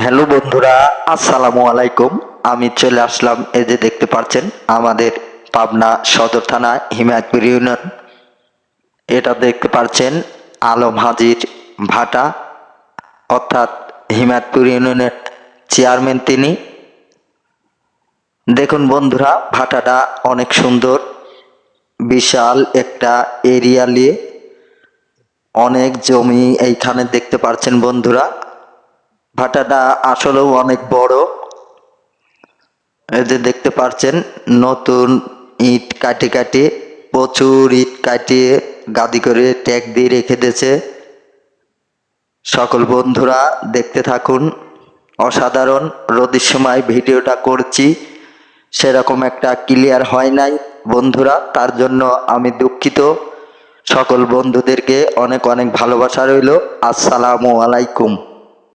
Hello বন্ধুরা, আসসালামু আলাইকুম। আমি চলে আসলাম, এই যে দেখতে পাচ্ছেন আমাদের পাবনা সদর থানা হিমায়তপুর ইউনিয়ন। এটা দেখতে পাচ্ছেন আলম হাজির ভাটা, অর্থাৎ হিমায়তপুর ইউনিয়নের চেয়ারম্যান তিনি। দেখুন বন্ধুরা, ভাটাটা অনেক সুন্দর, বিশাল একটা এরিয়া নিয়ে অনেক জমি এইখানে দেখতে পাচ্ছেন বন্ধুরা। ভাটাটা আসলেও অনেক বড়। এই যে দেখতে পাচ্ছেন নতুন ইট কাটে কাটে, প্রচুর ইট কাটিয়ে গাদি করে ট্যাগ দিয়ে রেখে দিয়েছে। সকল বন্ধুরা দেখতে থাকুন। অসাধারণ, রোদের সময় ভিডিওটা করছি, সেরকম একটা ক্লিয়ার হয় নাই বন্ধুরা, তার জন্য আমি দুঃখিত। সকল বন্ধুদেরকে অনেক অনেক ভালোবাসা রইল। আসসালামু আলাইকুম।